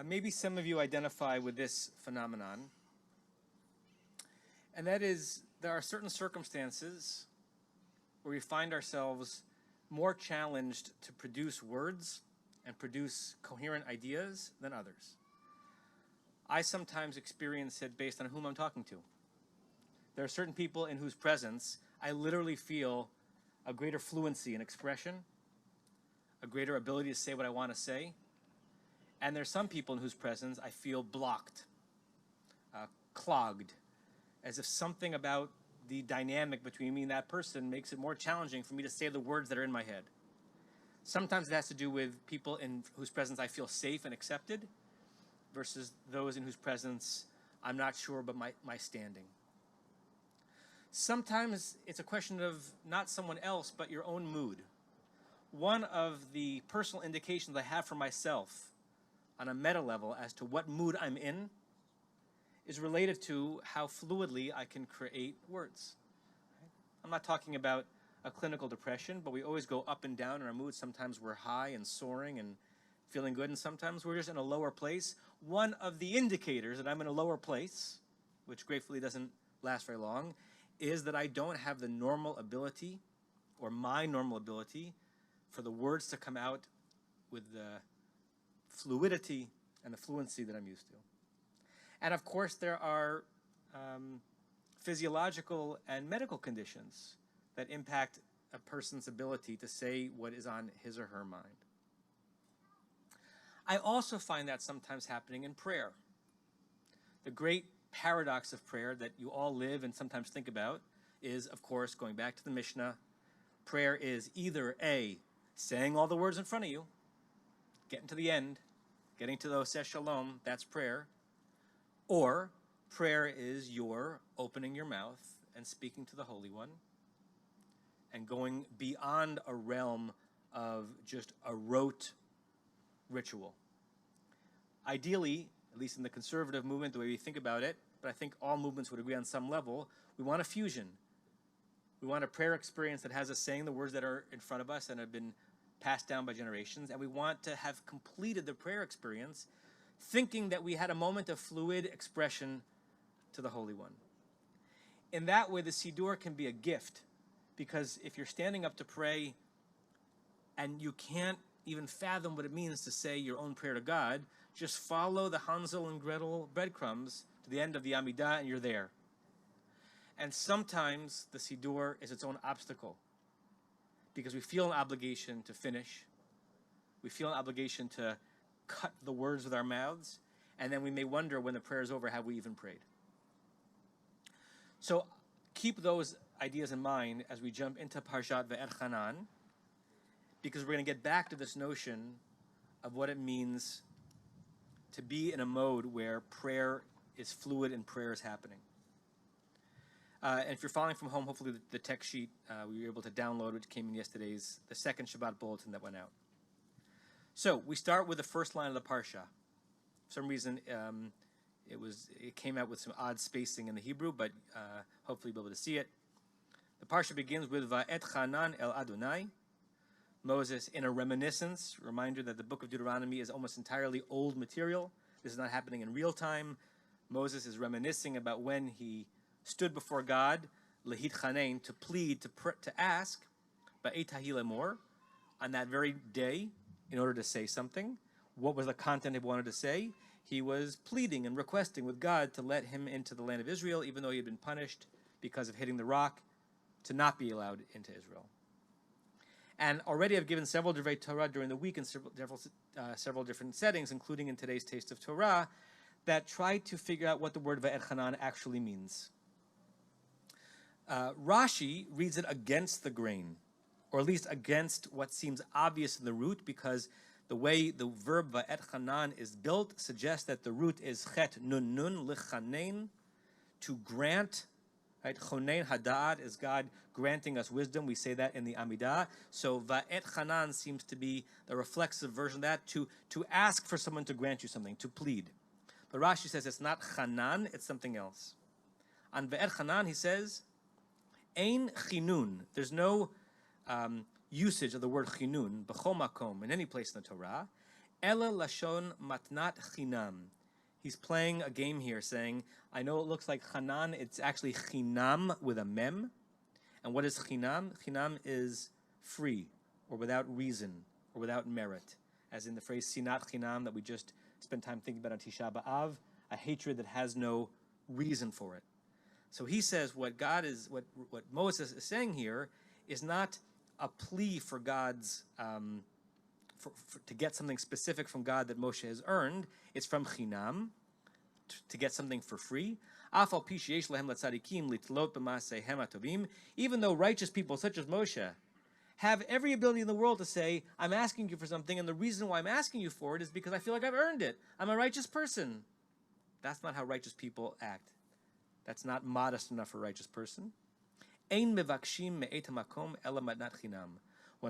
Maybe some of you identify with this phenomenon, and that is there are certain circumstances where we find ourselves more challenged to produce words and produce coherent ideas than others. I sometimes experience it based on whom I'm talking to. There are certain people in whose presence I literally feel a greater fluency in expression, a greater ability to say what I want to say. And there's some people in whose presence I feel blocked, clogged, as if something about the dynamic between me and that person makes it more challenging for me to say the words that are in my head. Sometimes it has to do with people in whose presence I feel safe and accepted versus those in whose presence I'm not sure about my standing. Sometimes it's a question of not someone else, but your own mood. One of the personal indications I have for myself on a meta level as to what mood I'm in is related to how fluidly I can create words. I'm not talking about a clinical depression, but we always go up and down in our mood. Sometimes we're high and soaring and feeling good, and sometimes we're just in a lower place. One of the indicators that I'm in a lower place, which gratefully doesn't last very long, is that I don't have the normal ability, or my normal ability, for the words to come out with the fluidity and the fluency that I'm used to. And of course, there are physiological and medical conditions that impact a person's ability to say what is on his or her mind. I also find that sometimes happening in prayer. The great paradox of prayer that you all live and sometimes think about is, of course, going back to the Mishnah, prayer is either A, saying all the words in front of you, getting to the end, getting to the Oseh Shalom, that's prayer, or prayer is your opening your mouth and speaking to the Holy One and going beyond a realm of just a rote ritual. Ideally, at least in the conservative movement, the way we think about it, but I think all movements would agree on some level, we want a fusion. We want a prayer experience that has us saying the words that are in front of us and have been passed down by generations, and we want to have completed the prayer experience thinking that we had a moment of fluid expression to the Holy One. In that way, the Siddur can be a gift, because if you're standing up to pray and you can't even fathom what it means to say your own prayer to God, just follow the Hansel and Gretel breadcrumbs to the end of the Amidah and you're there. And sometimes the Siddur is its own obstacle, because we feel an obligation to finish. We feel an obligation to cut the words with our mouths, and then we may wonder when the prayer is over, have we even prayed? So keep those ideas in mind as we jump into Parshat Vaethanan, because we're going to get back to this notion of what it means to be in a mode where prayer is fluid and prayer is happening. And if you're following from home, hopefully the text sheet we were able to download, which came in yesterday's, the second Shabbat bulletin that went out. So we start with the first line of the Parsha. For some reason, it came out with some odd spacing in the Hebrew, but hopefully you'll be able to see it. The Parsha begins with Vaethanan el Adonai. Moses, in a reminiscence, reminder that the Book of Deuteronomy is almost entirely old material. This is not happening in real time. Moses is reminiscing about when he stood before God, lehitchanein, to plead, to ask, ba'etahi lemor, on that very day, in order to say something. What was the content he wanted to say? He was pleading and requesting with God to let him into the land of Israel, even though he had been punished because of hitting the rock, to not be allowed into Israel. And already I've given several Divrei Torah during the week in several different settings, including in today's Taste of Torah, that try to figure out what the word Vaethanan actually means. Rashi reads it against the grain, or at least against what seems obvious in the root, because the way the verb Vaethanan is built suggests that the root is chet nun nun lichanein, to grant. Right? Chonein hada'at is God granting us wisdom. We say that in the Amidah. So Vaethanan seems to be the reflexive version of that, to ask for someone to grant you something, to plead. But Rashi says it's not chanan, it's something else. On Vaethanan, he says, ein chinun. There's no usage of the word chinun, b'chol makom, in any place in the Torah, Ela lashon matnat chinam. He's playing a game here saying, I know it looks like chanan, it's actually chinam with a mem. And what is chinam? Chinam is free, or without reason, or without merit. As in the phrase sinat chinam that we just spent time thinking about on Tisha B'Av, a hatred that has no reason for it. So he says what Moses is saying here is not a plea for God's, to get something specific from God that Moshe has earned. It's from chinam, to get something for free. Even though righteous people such as Moshe have every ability in the world to say, I'm asking you for something, and the reason why I'm asking you for it is because I feel like I've earned it. I'm a righteous person. That's not how righteous people act. That's not modest enough for a righteous person. When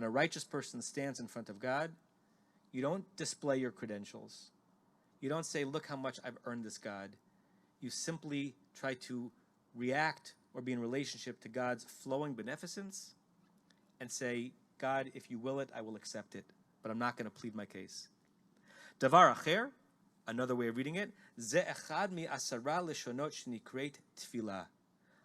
a righteous person stands in front of God, you don't display your credentials. You don't say, look how much I've earned this, God. You simply try to react or be in relationship to God's flowing beneficence and say, God, if you will it, I will accept it, but I'm not going to plead my case. Davar acher, another way of reading it, ze echad mi asara leshonot shnikret tefillah.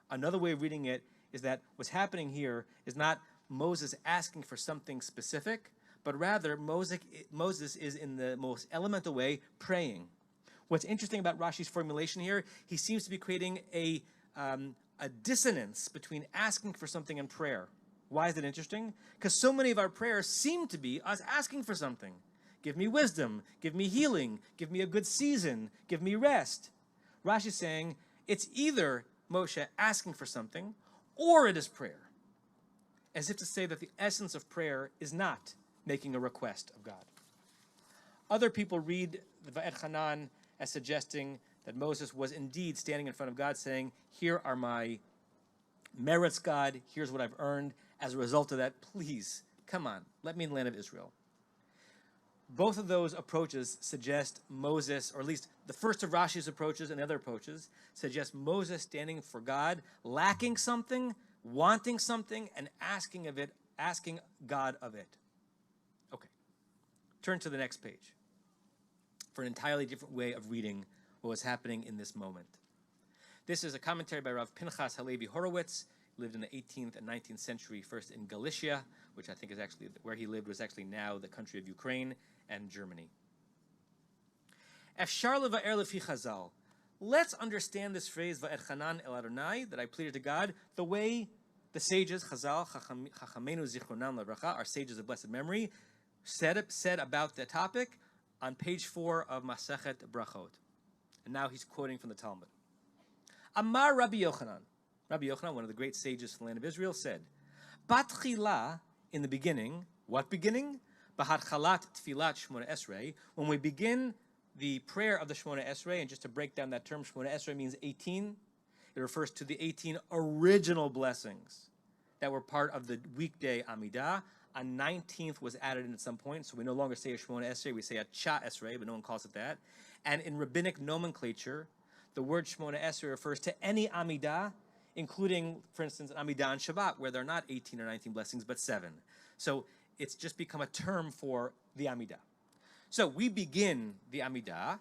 Another way of reading it is that what's happening here is not Moses asking for something specific, but rather Moses is in the most elemental way praying. What's interesting about Rashi's formulation here, he seems to be creating a dissonance between asking for something and prayer. Why is it interesting? Because so many of our prayers seem to be us asking for something. Give me wisdom, give me healing, give me a good season, give me rest. Rashi's saying it's either Moshe asking for something or it is prayer. As if to say that the essence of prayer is not making a request of God. Other people read the Vaethanan as suggesting that Moses was indeed standing in front of God saying, here are my merits, God, here's what I've earned. As a result of that, please, come on, let me in the land of Israel. Both of those approaches suggest Moses, or at least the first of Rashi's approaches and the other approaches, suggest Moses standing for God, lacking something, wanting something, and asking God of it. Okay, turn to the next page for an entirely different way of reading what was happening in this moment. This is a commentary by Rav Pinchas Halevi Horowitz. He lived in the 18th and 19th century, first in Galicia, which I think is actually where he lived was actually now the country of Ukraine and Germany. Efshar leva'er lefi Chazal. Let's understand this phrase Vaethanan el Adonai, that I pleaded to God, the way the sages, Chazal, Chachamenu Zichronam Lebracha, our sages of blessed memory, said about the topic on page 4 of Masechet Brachot. And now he's quoting from the Talmud. Amar Rabbi Yochanan. Rabbi Yochanan, one of the great sages from the land of Israel, said, Batchila, in the beginning, what beginning? B'hatchalat tfilat Shmona Esrei. When we begin the prayer of the Shmona Esrei, and just to break down that term, Shmona Esrei means 18. It refers to the 18 original blessings that were part of the weekday Amidah. A 19th was added in at some point, so we no longer say a Shmona Esrei, we say a Cha Esrei, but no one calls it that. And in rabbinic nomenclature, the word Shmona Esrei refers to any Amidah, including, for instance, an Amidah on Shabbat, where there are not 18 or 19 blessings, but 7. So it's just become a term for the Amidah. So we begin the Amidah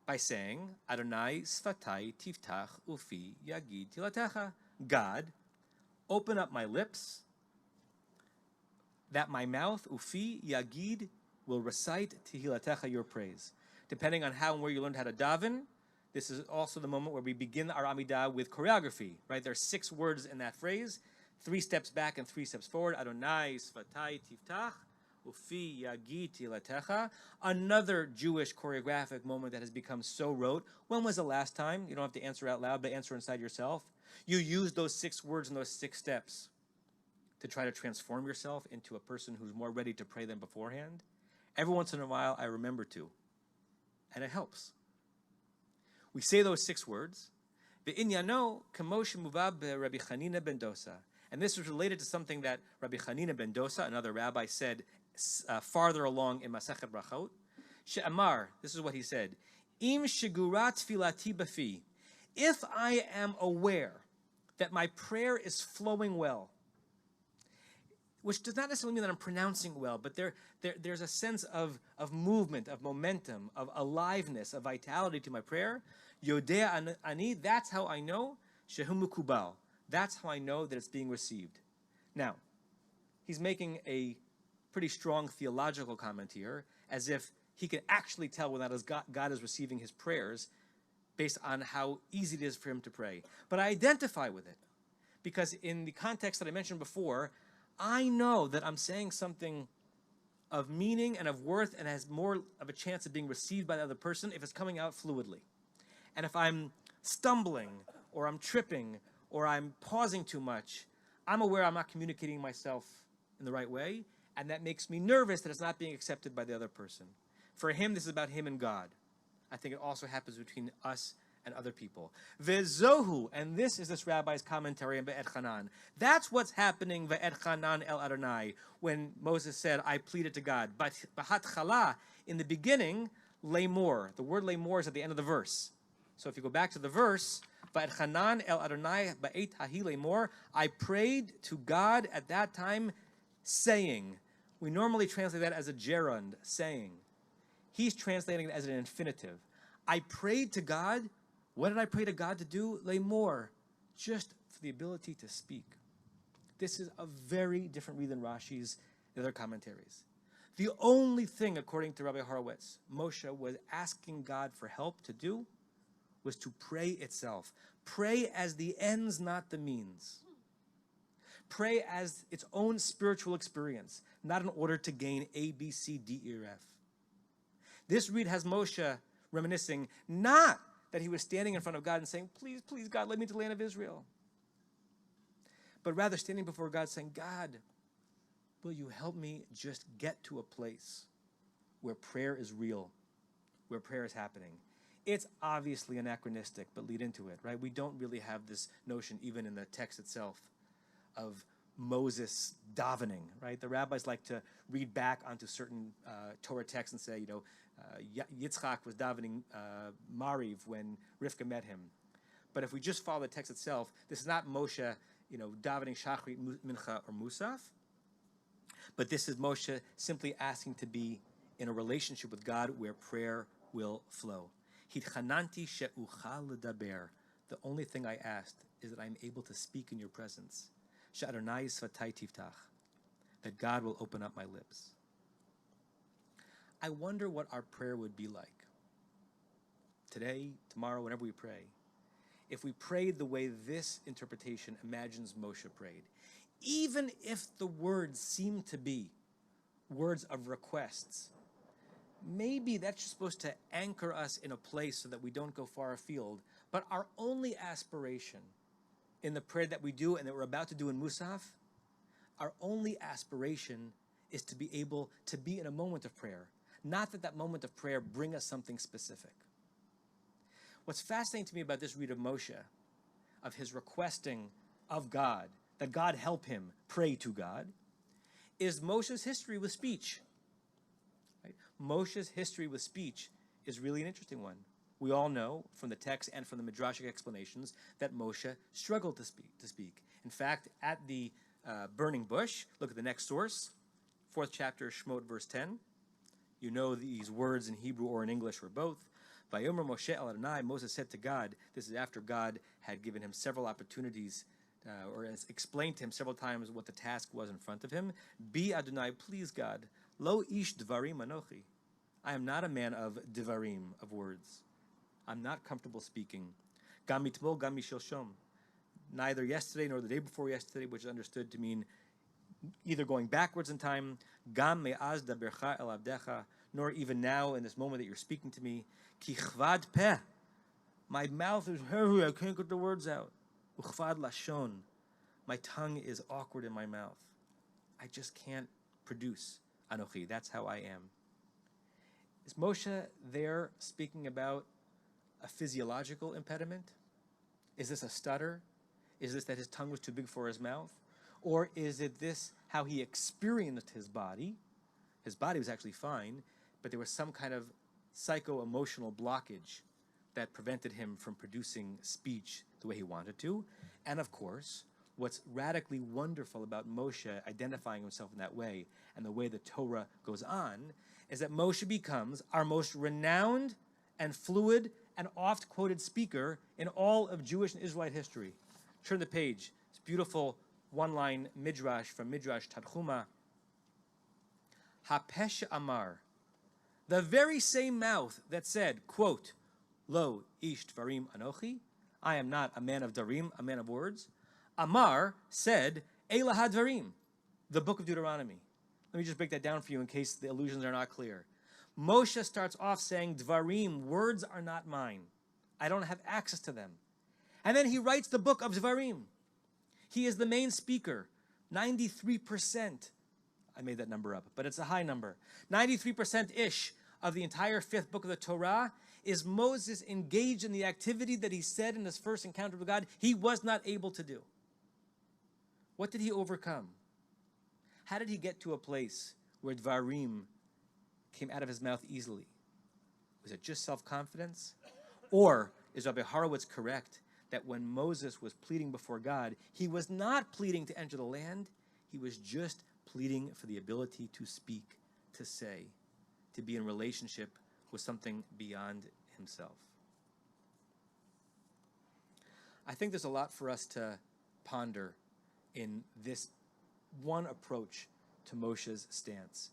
by saying, Adonai sfatai tiftach ufi yagid tilatecha. God, open up my lips, that my mouth, ufi yagid, will recite tihilatecha, your praise. Depending on how and where you learned how to daven, this is also the moment where we begin our Amidah with choreography, right? There are 6 words in that phrase, 3 steps back and 3 steps forward. Adonai sfatai tiftach ufi yagid tihilatecha. Another Jewish choreographic moment that has become so rote. When was the last time? You don't have to answer out loud, but answer inside yourself. You use those 6 words and those 6 steps to try to transform yourself into a person who's more ready to pray than beforehand. Every once in a while, I remember to, and it helps. We say those 6 words. Ve'inyano k'moshe muvab Rabbi Chanina ben Dosa. And this was related to something that Rabbi Chanina ben Dosa, another rabbi, said farther along in Masechet Brachot. She'amar, this is what he said, Im shigurat tfilati bafi. If I am aware that my prayer is flowing well, which does not necessarily mean that I'm pronouncing well, but there's a sense of movement, of momentum, of aliveness, of vitality to my prayer. Yodea ani, that's how I know. Shehu mukubal, that's how I know that it's being received. Now, he's making a pretty strong theological comment here, as if he can actually tell whether God is receiving his prayers based on how easy it is for him to pray. But I identify with it, because in the context that I mentioned before, I know that I'm saying something of meaning and of worth and has more of a chance of being received by the other person if it's coming out fluidly. And if I'm stumbling, or I'm tripping, or I'm pausing too much, I'm aware I'm not communicating myself in the right way, and that makes me nervous that it's not being accepted by the other person. For him, this is about him and God. I think it also happens between us and other people. Vezohu, and this is this rabbi's commentary on Vaethanan. That's what's happening, Vaethanan el Adonai, when Moses said, I pleaded to God. But Bahatchala, in the beginning, lemor. The word lemor is at the end of the verse. So if you go back to the verse, Vaethanan el Adonai ba'et hahi lemor, I prayed to God at that time, saying. We normally translate that as a gerund, saying. He's translating it as an infinitive. I prayed to God. What did I pray to God to do? Lemor, just for the ability to speak. This is a very different read than Rashi's other commentaries. The only thing, according to Rabbi Horowitz, Moshe was asking God for help to do was to pray itself. Pray as the ends, not the means. Pray as its own spiritual experience, not in order to gain A, B, C, D, E, or F. This read has Moshe reminiscing not that he was standing in front of God and saying, please, please, God, let me into the land of Israel. But rather standing before God saying, God, will you help me just get to a place where prayer is real, where prayer is happening? It's obviously anachronistic, but lead into it, right? We don't really have this notion, even in the text itself, of Moses davening, right? The rabbis like to read back onto certain Torah texts and say, Yitzchak was davening Mariv when Rivka met him. But if we just follow the text itself, this is not Moshe, davening Shachrit, Mincha, or Musaf. But this is Moshe simply asking to be in a relationship with God where prayer will flow. Hitchananti she'uchal ledaber. The only thing I asked is that I'm able to speak in your presence. She'adonai svatai tiftach. That God will open up my lips. I wonder what our prayer would be like today, tomorrow, whenever we pray, if we prayed the way this interpretation imagines Moshe prayed. Even if the words seem to be words of requests, maybe that's just supposed to anchor us in a place so that we don't go far afield. But our only aspiration in the prayer that we do and that we're about to do in Musaf, our only aspiration is to be able to be in a moment of prayer. Not that that moment of prayer bring us something specific. What's fascinating to me about this read of Moshe, of his requesting of God, that God help him pray to God, is Moshe's history with speech. Right? Moshe's history with speech is really an interesting one. We all know from the text and from the Midrashic explanations that Moshe struggled to speak. In fact, at the burning bush, look at the next source, 4th chapter, Shemot, verse 10. You know these words in Hebrew or in English or both. Vayomer Moshe el Adonai, Moses said to God, this is after God had given him several opportunities or has explained to him several times what the task was in front of him. Be Adonai, please God, lo ish dvarim anochi. I am not a man of divarim, of words. I'm not comfortable speaking. Gam mitmol, gam mishilshom. Neither yesterday nor the day before yesterday, which is understood to mean either going backwards in time, gam me'az dabercha el avdecha, nor even now in this moment that you're speaking to me. Ki chvad peh. My mouth is heavy, I can't get the words out. Uchvad lashon. My tongue is awkward in my mouth. I just can't produce anochi. That's how I am. Is Moshe there speaking about a physiological impediment? Is this a stutter? Is this that his tongue was too big for his mouth? Or is it this how he experienced his body? His body was actually fine, but there was some kind of psycho-emotional blockage that prevented him from producing speech the way he wanted to. And of course, what's radically wonderful about Moshe identifying himself in that way and the way the Torah goes on is that Moshe becomes our most renowned and fluid and oft-quoted speaker in all of Jewish and Israelite history. Turn the page. It's beautiful one-line midrash from Midrash Tanchuma. Hapesh Amar, the very same mouth that said, quote, Lo ish dvarim anochi, I am not a man of darim, a man of words. Amar said, Elah hadvarim, the Book of Deuteronomy. Let me just break that down for you in case the allusions are not clear. Moshe starts off saying, Dvarim, words are not mine. I don't have access to them. And then he writes the book of Dvarim. He is the main speaker. 93%. I made that number up, but it's a high number. 93%-ish of the entire fifth book of the Torah is Moses engaged in the activity that he said in his first encounter with God he was not able to do. What did he overcome? How did he get to a place where Dvarim came out of his mouth easily? Was it just self-confidence? Or is Rabbi Horowitz correct that when Moses was pleading before God, he was not pleading to enter the land, he was just pleading for the ability to speak, to say, to be in relationship with something beyond himself. I think there's a lot for us to ponder in this one approach to Moshe's stance.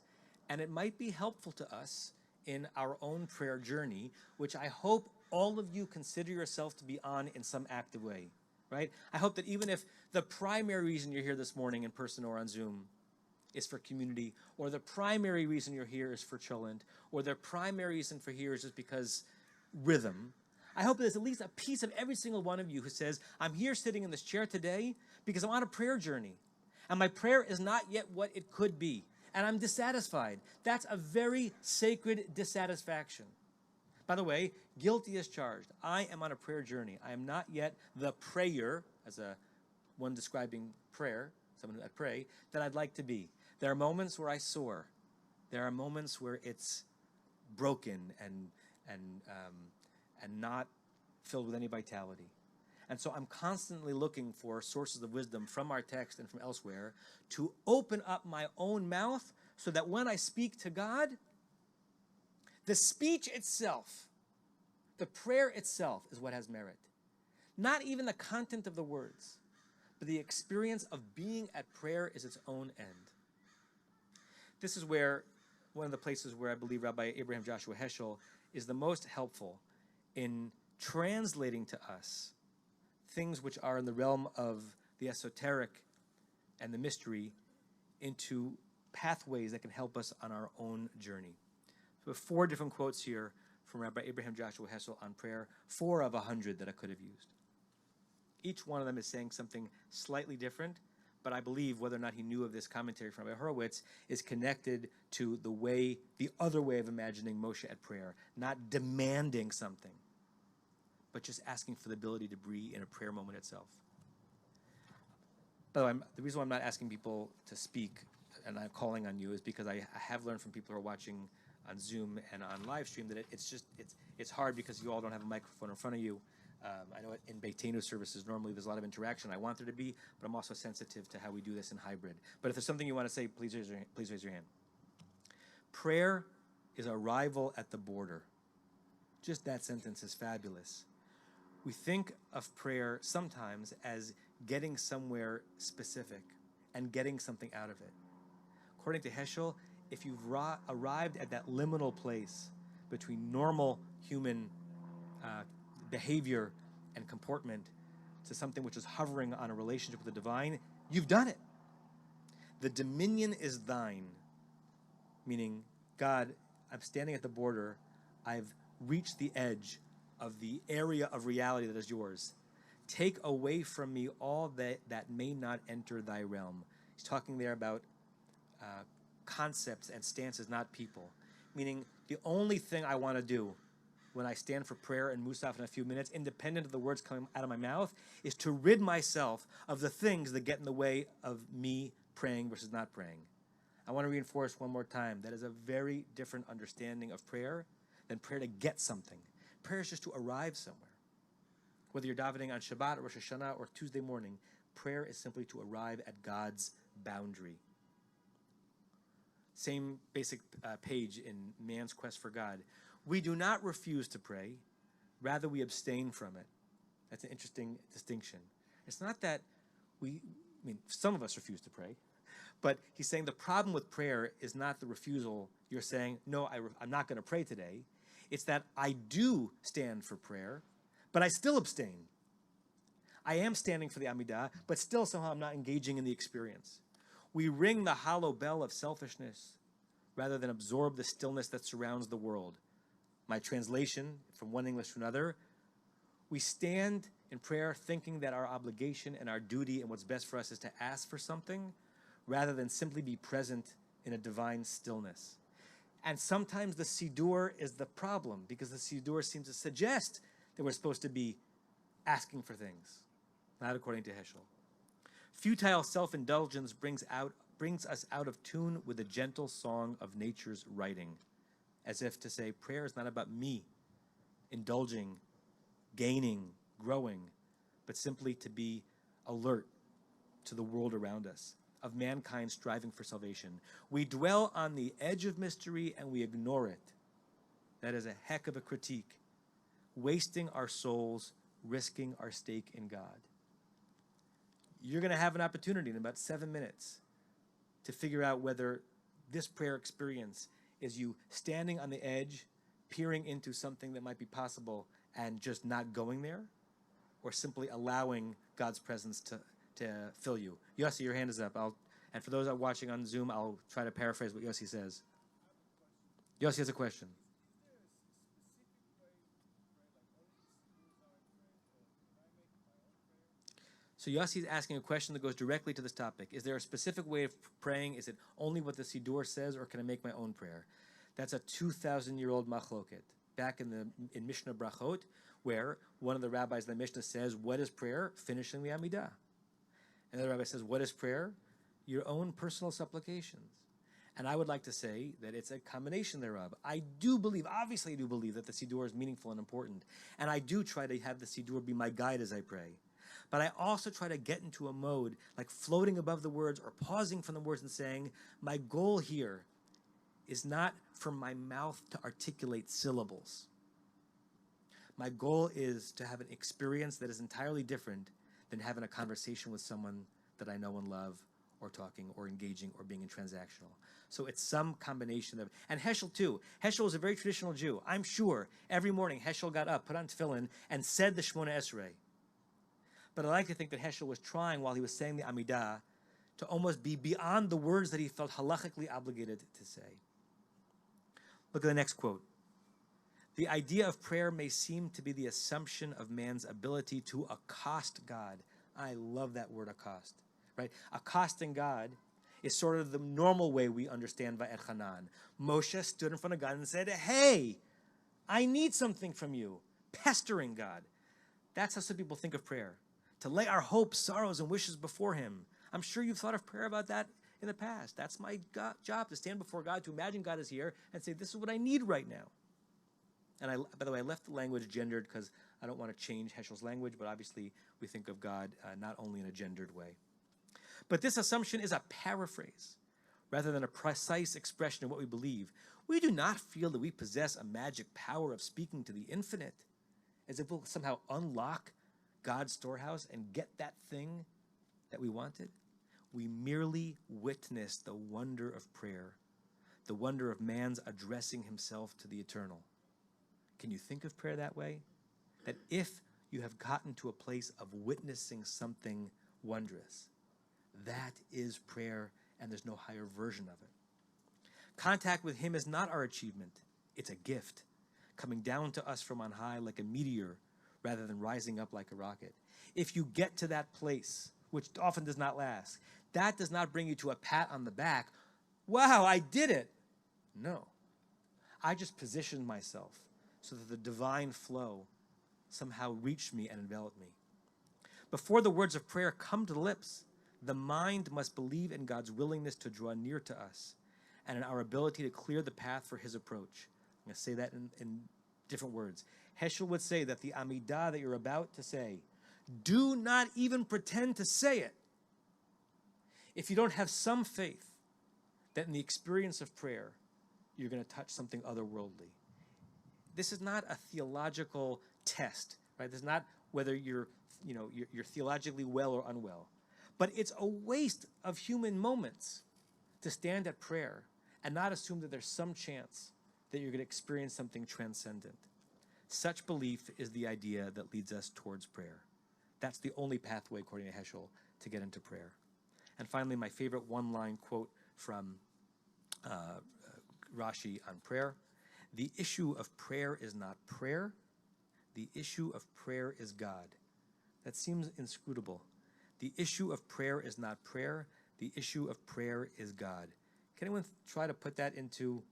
And it might be helpful to us in our own prayer journey, which I hope all of you consider yourself to be on in some active way, right? I hope that even if the primary reason you're here this morning in person or on Zoom is for community, or the primary reason you're here is for cholent, or the primary reason for here is just because rhythm, I hope there's at least a piece of every single one of you who says, I'm here sitting in this chair today because I'm on a prayer journey. And my prayer is not yet what it could be. And I'm dissatisfied. That's a very sacred dissatisfaction. By the way, guilty as charged. I am on a prayer journey. I am not yet the prayer, as one describing prayer, someone who I pray, that I'd like to be. There are moments where I soar. There are moments where it's broken and not filled with any vitality. And so I'm constantly looking for sources of wisdom from our text and from elsewhere to open up my own mouth so that when I speak to God, the speech itself, the prayer itself is what has merit. Not even the content of the words, but the experience of being at prayer is its own end. This is where one of the places where I believe Rabbi Abraham Joshua Heschel is the most helpful in translating to us things which are in the realm of the esoteric and the mystery into pathways that can help us on our own journey. So we have 4 different quotes here from Rabbi Abraham Joshua Heschel on prayer, 4 of 100 that I could have used. Each one of them is saying something slightly different, but I believe whether or not he knew of this commentary from Rabbi Horowitz is connected to the other way of imagining Moshe at prayer, not demanding something, but just asking for the ability to be in a prayer moment itself. By the way, the reason why I'm not asking people to speak and I'm calling on you is because I have learned from people who are watching on Zoom and on live stream that it's hard because you all don't have a microphone in front of you. I know in Vaethanan services normally there's a lot of interaction. I want there to be, but I'm also sensitive to how we do this in hybrid. But if there's something you want to say, please raise your hand. Prayer is arrival at the border. Just that sentence is fabulous. We think of prayer sometimes as getting somewhere specific and getting something out of it. According to Heschel, if you've arrived at that liminal place between normal human behavior and comportment to something which is hovering on a relationship with the divine, you've done it. The dominion is thine, meaning, God, I'm standing at the border. I've reached the edge of the area of reality that is yours. Take away from me all that may not enter thy realm. He's talking there about concepts and stances, not people. Meaning, the only thing I want to do when I stand for prayer and Musaf in a few minutes, independent of the words coming out of my mouth, is to rid myself of the things that get in the way of me praying versus not praying. I want to reinforce one more time, that is a very different understanding of prayer than prayer to get something. Prayer is just to arrive somewhere. Whether you're davening on Shabbat or Rosh Hashanah or Tuesday morning, Prayer is simply to arrive at God's boundary. Same basic page in Man's Quest for God. We do not refuse to pray, rather we abstain from it. That's an interesting distinction. It's not that some of us refuse to pray, but he's saying the problem with prayer is not the refusal. You're saying, no, I'm not going to pray today. It's that I do stand for prayer, but I still abstain. I am standing for the Amidah, but still somehow I'm not engaging in the experience. We ring the hollow bell of selfishness rather than absorb the stillness that surrounds the world. My translation from one English to another, we stand in prayer thinking that our obligation and our duty and what's best for us is to ask for something rather than simply be present in a divine stillness. And sometimes the Siddur is the problem because the Siddur seems to suggest that we're supposed to be asking for things, not according to Heschel. Futile self-indulgence brings us out of tune with the gentle song of nature's writing, as if to say prayer is not about me indulging, gaining, growing, but simply to be alert to the world around us, of mankind striving for salvation. We dwell on the edge of mystery and we ignore it. That is a heck of a critique, wasting our souls, risking our stake in God. You're going to have an opportunity in about 7 minutes to figure out whether this prayer experience is you standing on the edge, peering into something that might be possible and just not going there, or simply allowing God's presence to fill you. Yossi, your hand is up. And for those that are watching on Zoom, I'll try to paraphrase what Yossi says. Yossi has a question. So Yossi is asking a question that goes directly to this topic. Is there a specific way of praying? Is it only what the Siddur says, or can I make my own prayer? That's a 2,000-year-old machloket. Back in Mishnah Brachot, where one of the rabbis in the Mishnah says, what is prayer? Finishing the Amidah. And the rabbi says, what is prayer? Your own personal supplications. And I would like to say that it's a combination thereof. I do believe, obviously I do believe that the Siddur is meaningful and important. And I do try to have the Siddur be my guide as I pray. But I also try to get into a mode like floating above the words or pausing from the words and saying, my goal here is not for my mouth to articulate syllables. My goal is to have an experience that is entirely different than having a conversation with someone that I know and love, or talking, or engaging, or being transactional. So it's some combination of, and Heschel too. Heschel was a very traditional Jew. I'm sure every morning Heschel got up, put on tefillin, and said the Shemona Esrei. But I like to think that Heschel was trying, while he was saying the Amidah, to almost be beyond the words that he felt halachically obligated to say. Look at the next quote. The idea of prayer may seem to be the assumption of man's ability to accost God. I love that word, accost. Right? Accosting God is sort of the normal way we understand Vaethanan. Moshe stood in front of God and said, hey, I need something from you. Pestering God. That's how some people think of prayer. To lay our hopes, sorrows, and wishes before him. I'm sure you've thought of prayer about that in the past. That's my job, to stand before God, to imagine God is here and say, this is what I need right now. And by the way, I left the language gendered because I don't want to change Heschel's language, but obviously we think of God not only in a gendered way. But this assumption is a paraphrase rather than a precise expression of what we believe. We do not feel that we possess a magic power of speaking to the infinite, as if we'll somehow unlock God's storehouse and get that thing that we wanted. We merely witness the wonder of prayer, the wonder of man's addressing himself to the eternal. Can you think of prayer that way? That if you have gotten to a place of witnessing something wondrous, that is prayer, and there's no higher version of it. Contact with him is not our achievement. It's a gift, coming down to us from on high like a meteor, rather than rising up like a rocket. If you get to that place, which often does not last, that does not bring you to a pat on the back. Wow, I did it. No. I just positioned myself so that the divine flow somehow reached me and enveloped me. Before the words of prayer come to the lips, the mind must believe in God's willingness to draw near to us and in our ability to clear the path for his approach. I'm going to say that in different words. Heschel would say that the Amidah that you're about to say Do not even pretend to say it if you don't have some faith that in the experience of prayer, you're going to touch something otherworldly. This is not a theological test, right? This is not whether you're theologically well or unwell. But it's a waste of human moments to stand at prayer and not assume that there's some chance that you're going to experience something transcendent. Such belief is the idea that leads us towards prayer. That's the only pathway, according to Heschel, to get into prayer. And finally, my favorite one-line quote from Rashi on prayer. The issue of prayer is not prayer. The issue of prayer is God. That seems inscrutable. The issue of prayer is not prayer. The issue of prayer is God. Can anyone try to put that into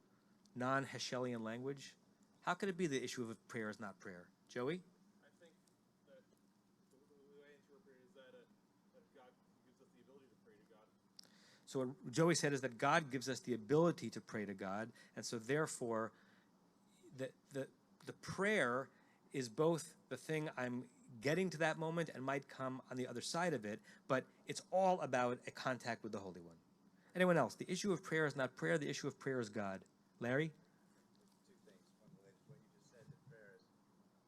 non-Heschelian language? How could it be the issue of prayer is not prayer? Joey? I think that the way I interpret it is that God gives us the ability to pray to God. So what Joey said is that God gives us the ability to pray to God, and so therefore the prayer is both the thing I'm getting to that moment and might come on the other side of it, but it's all about a contact with the Holy One. Anyone else? The issue of prayer is not prayer. The issue of prayer is God. Larry? Two things. One related to what you just said, that prayer is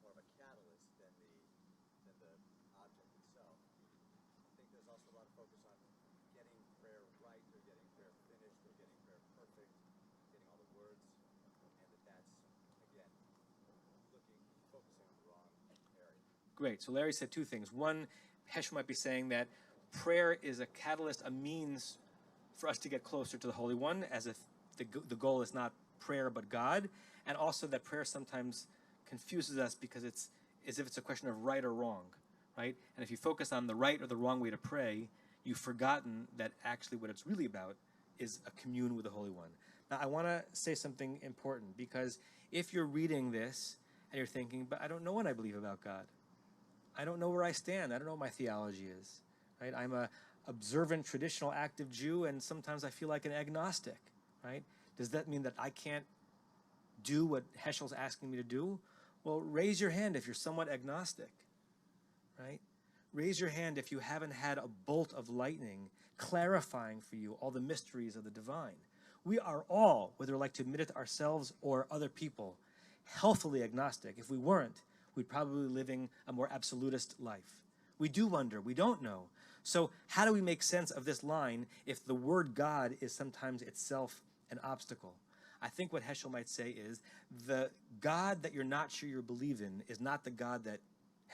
more of a catalyst than the object itself. I think there's also a lot of focus on getting prayer right, or getting prayer finished, or getting prayer perfect, getting all the words, and that's, again, focusing on the wrong area. Great. So Larry said two things. One, Heschel might be saying that prayer is a catalyst, a means for us to get closer to the Holy One, as if the goal is not prayer but God, and also that prayer sometimes confuses us because it's as if it's a question of right or wrong, right? And if you focus on the right or the wrong way to pray, you've forgotten that actually what it's really about is a commune with the Holy One. Now, I want to say something important, because if you're reading this and you're thinking, but I don't know what I believe about God. I don't know where I stand. I don't know what my theology is, right? I'm a observant, traditional, active Jew, and sometimes I feel like an agnostic, right? Does that mean that I can't do what Heschel's asking me to do? Well, raise your hand if you're somewhat agnostic, right? Raise your hand if you haven't had a bolt of lightning clarifying for you all the mysteries of the divine. We are all, whether we like to admit it to ourselves or other people, healthily agnostic. If we weren't, we'd probably be living a more absolutist life. We do wonder, we don't know. So how do we make sense of this line if the word God is sometimes itself an obstacle? I think what Heschel might say is the God that you're not sure you believe in is not the God that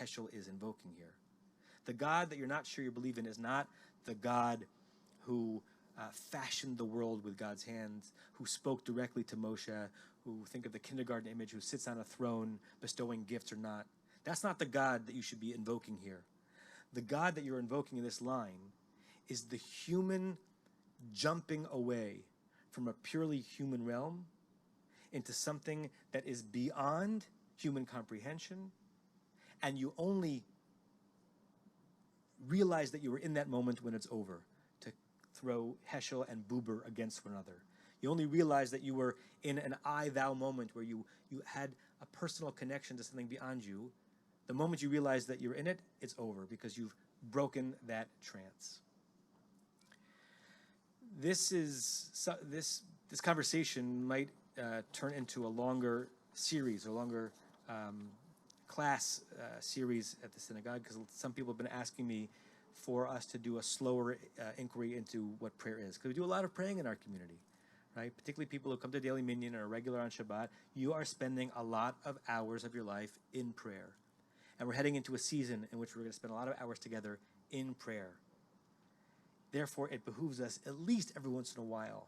Heschel is invoking here. The God that you're not sure you believe in is not the God who fashioned the world with God's hands, who spoke directly to Moshe, who, think of the kindergarten image, who sits on a throne bestowing gifts or not. That's not the God that you should be invoking here. The God that you're invoking in this line is the human jumping away from a purely human realm into something that is beyond human comprehension, and you only realize that you were in that moment when it's over, to throw Heschel and Buber against one another. You only realize that you were in an I-thou moment where you had a personal connection to something beyond you. The moment you realize that you're in it, it's over, because you've broken that trance. This conversation might turn into a longer series, or longer class series at the synagogue, because some people have been asking me for us to do a slower inquiry into what prayer is, because we do a lot of praying in our community, right? Particularly people who come to Daily Minyan and are regular on Shabbat. You are spending a lot of hours of your life in prayer. And we're heading into a season in which we're going to spend a lot of hours together in prayer. Therefore, it behooves us, at least every once in a while,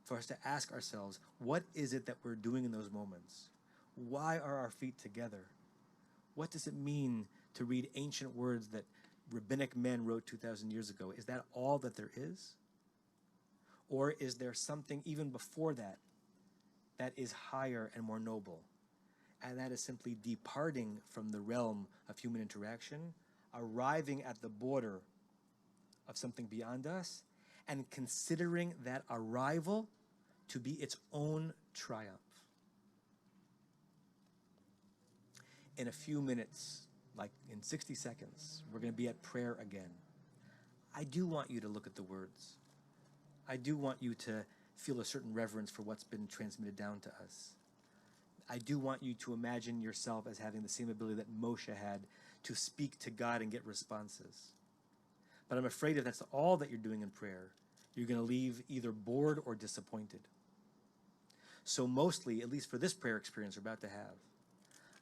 for us to ask ourselves, what is it that we're doing in those moments? Why are our feet together? What does it mean to read ancient words that rabbinic men wrote 2,000 years ago? Is that all that there is? Or is there something even before that that is higher and more noble? And that is simply departing from the realm of human interaction, arriving at the border of something beyond us, and considering that arrival to be its own triumph. In a few minutes, like in 60 seconds, we're going to be at prayer again. I do want you to look at the words. I do want you to feel a certain reverence for what's been transmitted down to us. I do want you to imagine yourself as having the same ability that Moshe had to speak to God and get responses. But I'm afraid if that's all that you're doing in prayer, you're going to leave either bored or disappointed. So mostly, at least for this prayer experience we're about to have,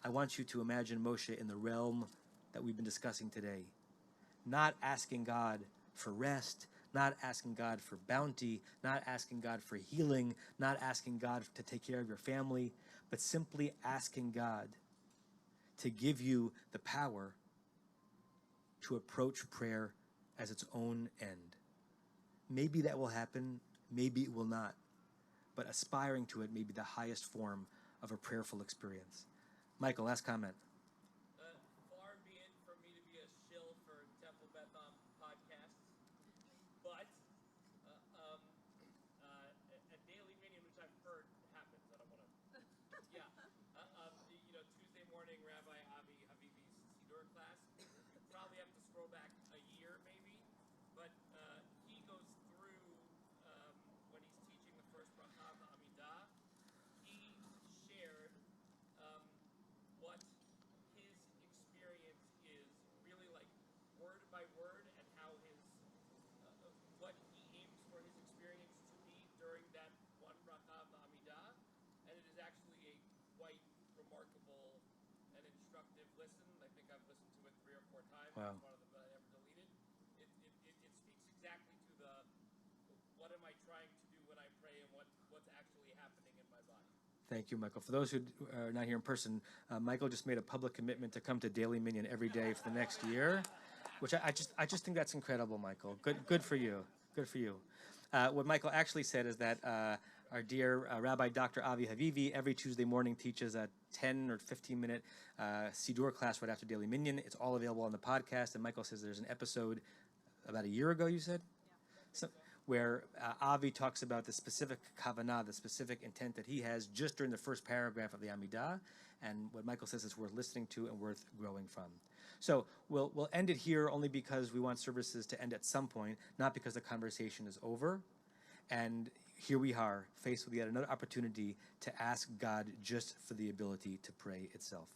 I want you to imagine Moshe in the realm that we've been discussing today. Not asking God for rest, not asking God for bounty, not asking God for healing, not asking God to take care of your family, but simply asking God to give you the power to approach prayer as its own end. Maybe that will happen, maybe it will not, but aspiring to it may be the highest form of a prayerful experience. Michael, last comment. Far be it from me to be a shill for Temple Bethon podcasts, but a daily minion, which I've heard happens. I don't want to. Yeah, Tuesday morning, Rabbi Avi Havivi's Siddur class. You probably have to scroll back a year, maybe, but he goes through when he's teaching the first bracha of Amidah. He shared what his experience is really like word by word, and how his what he aims for his experience to be during that one bracha of the Amidah, and it is actually a quite remarkable and instructive listen. I think I've listened to it 3 or 4 times. Wow. It's one of them that I never deleted. It speaks exactly to the what am I trying to do when I pray, and what's actually happening in my body. Thank you, Michael. For those who are not here in person, Michael just made a public commitment to come to Daily Minyan every day for the next year, which I just think that's incredible, Michael. Good for you. Good for you. What Michael actually said is that our dear Rabbi Dr. Avi Havivi every Tuesday morning teaches a 10 or 15-minute Siddur class right after Daily Minyan. It's all available on the podcast, and Michael says there's an episode about a year ago, you said? So, where Avi talks about the specific kavanah, the specific intent that he has just during the first paragraph of the Amidah, and what Michael says is worth listening to and worth growing from. So we'll end it here only because we want services to end at some point, not because the conversation is over. And here we are, faced with yet another opportunity to ask God just for the ability to pray itself.